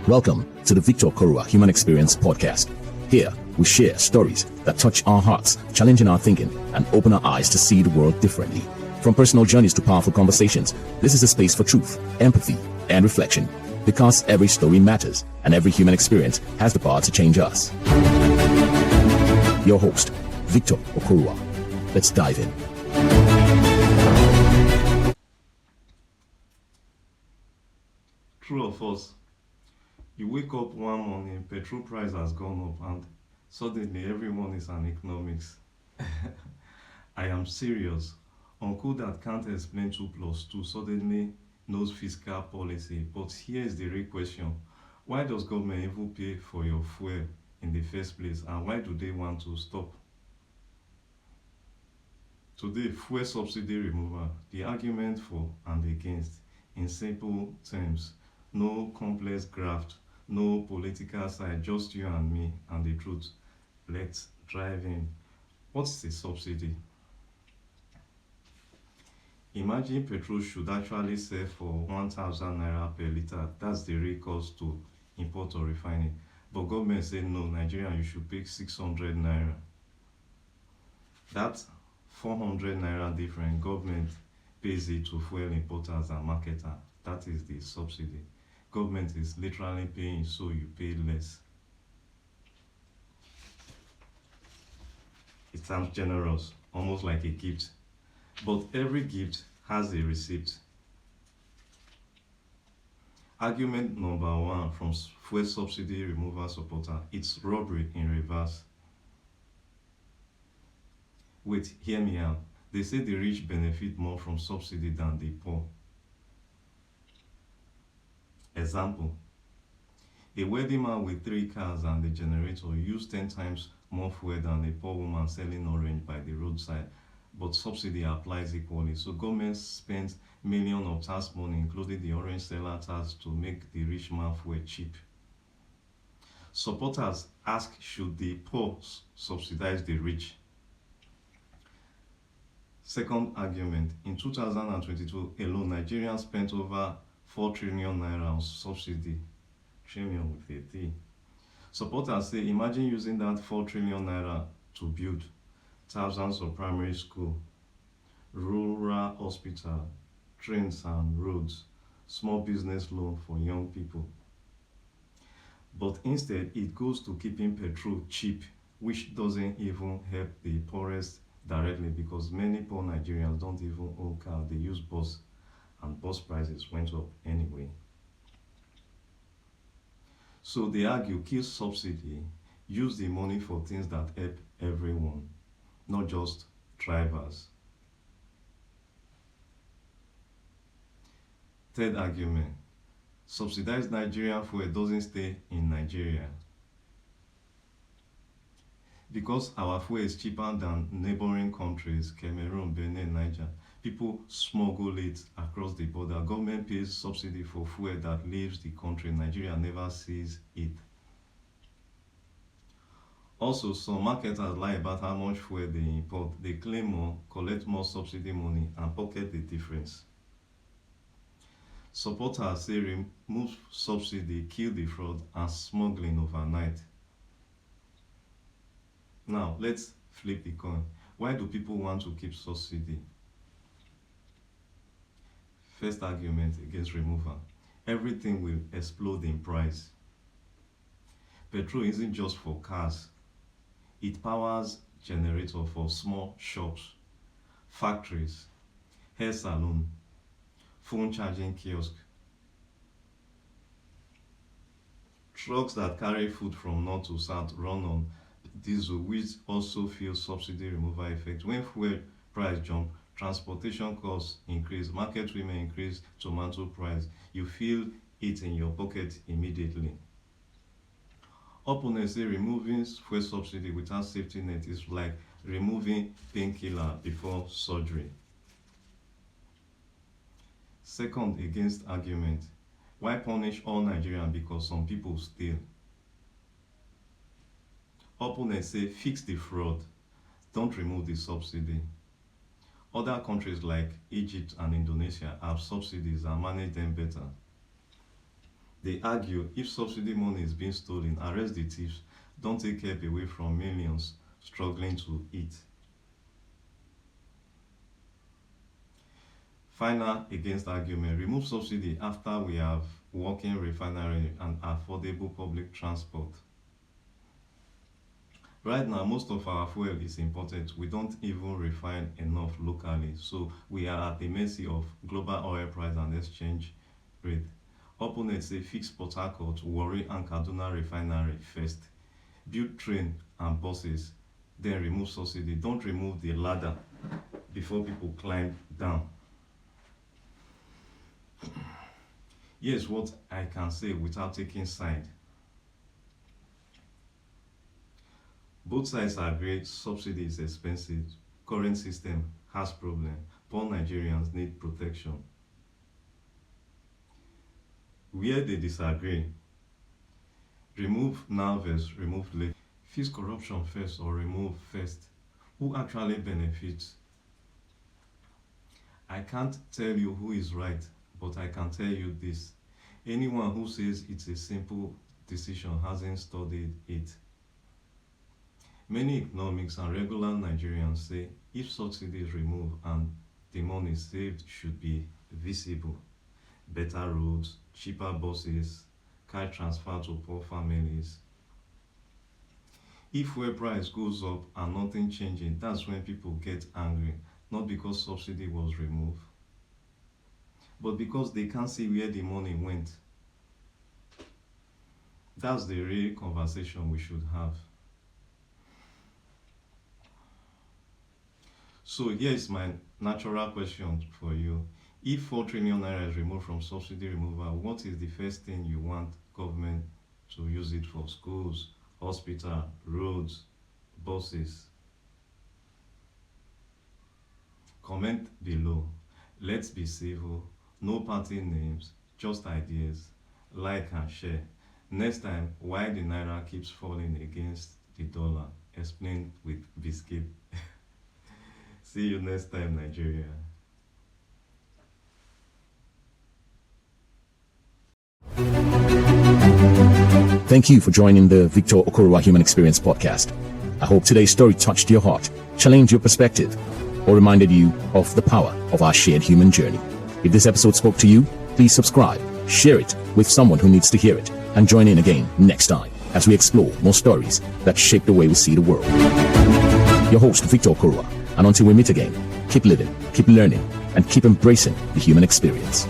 Welcome to the Victor Korua Human Experience Podcast. Here, we share stories that touch our hearts, challenging our thinking, and open our eyes to see the world differently. From personal journeys to powerful conversations, this is a space for truth, empathy, and reflection. Because every story matters, and every human experience has the power to change us. Your host, Victor Okorua. Let's dive in. True or false? You wake up one morning, petrol price has gone up, and suddenly everyone is an economist. I am serious. Uncle that can't explain 2 plus 2 suddenly knows fiscal policy. But here is the real question. Why does government even pay for your fuel in the first place, and why do they want to stop? Today, fuel subsidy removal, the argument for and against, in simple terms. No complex graft, no political side, just you and me and the truth. Let's drive in. What's the subsidy? Imagine petrol should actually sell for 1,000 naira per litre. That's the real cost to import or refining. But government say no, Nigerian, you should pay 600 naira. That's 400 naira different. Government pays it to fuel importers and marketers. That is the subsidy. Government is literally paying, so you pay less. It sounds generous, almost like a gift. But every gift has a receipt. Argument number 1 from fuel subsidy removal supporter: it's robbery in reverse. Wait, hear me out. They say the rich benefit more from subsidy than the poor. Example: a wealthy man with 3 cars and a generator used 10 times more fuel than a poor woman selling orange by the roadside, but subsidy applies equally. So government spends millions of tax money, including the orange seller tax, to make the rich man fuel cheap. Supporters ask, should the poor subsidize the rich? Second argument: in 2022 alone, Nigerians spent over 4 trillion naira on subsidy. Trillion with a T. Supporters say, imagine using that 4 trillion naira to build thousands of primary school, rural hospital, trains and roads, small business loan for young people. But instead, it goes to keeping petrol cheap, which doesn't even help the poorest directly, because many poor Nigerians don't even own car. They use bus, and bus prices went up anyway. So they argue, kill subsidy, use the money for things that help everyone, not just drivers. Third argument: subsidized Nigerian fuel doesn't stay in Nigeria. Because our fuel is cheaper than neighboring countries, Cameroon, Benin, Niger, people smuggle it across the border. Government pays subsidy for fuel that leaves the country. Nigeria never sees it. Also, some marketers lie about how much fuel they import. They claim more, collect more subsidy money, and pocket the difference. Supporters say remove subsidy, kill the fraud and smuggling overnight. Now, let's flip the coin. Why do people want to keep subsidy? First argument against removal: everything will explode in price. Petrol isn't just for cars. It powers generator for small shops, factories, hair salon, phone charging kiosk, trucks that carry food from north to south run on diesel, which also feels subsidy removal effect. When fuel price jump, transportation costs increase, market women increase, tomato price. You feel it in your pocket immediately. Opponents say removing fuel subsidy without safety net is like removing painkiller before surgery. Second against argument: why punish all Nigerians because some people steal? Opponents say fix the fraud, don't remove the subsidy. Other countries like Egypt and Indonesia have subsidies and manage them better. They argue if subsidy money is being stolen, arrest the thieves, don't take help away from millions struggling to eat. Final against argument: remove subsidy after we have working refinery and affordable public transport. Right now, most of our fuel is imported. We don't even refine enough locally, so we are at the mercy of global oil price and exchange rate. Opponents say fix Port Harcourt, Warri and Kaduna refinery first. Build train and buses, then remove subsidy. Don't remove the ladder before people climb down. Here's what I can say without taking side. Both sides agree subsidy is expensive, current system has problem, poor Nigerians need protection. Where they disagree: remove now versus remove later. Fix corruption first or remove first? Who actually benefits? I can't tell you who is right, but I can tell you this: anyone who says it's a simple decision hasn't studied it. Many economists and regular Nigerians say if subsidy is removed and the money saved should be visible. Better roads, cheaper buses, car transfer to poor families. If fuel price goes up and nothing changing, that's when people get angry, not because subsidy was removed, but because they can't see where the money went. That's the real conversation we should have. So here's my natural question for you. If 4 trillion naira is removed from subsidy removal, what is the first thing you want government to use it for? Schools, hospital, roads, buses? Comment below. Let's be civil. No party names, just ideas. Like and share. Next time, why the Naira keeps falling against the dollar. Explain with biscuit. See you next time, Nigeria. Thank you for joining the Victor Okorua Human Experience podcast. I hope today's story touched your heart, challenged your perspective, or reminded you of the power of our shared human journey. If this episode spoke to you, please subscribe, share it with someone who needs to hear it, and join in again next time as we explore more stories that shape the way we see the world. Your host, Victor Okorua, and until we meet again, keep living, keep learning, and keep embracing the human experience.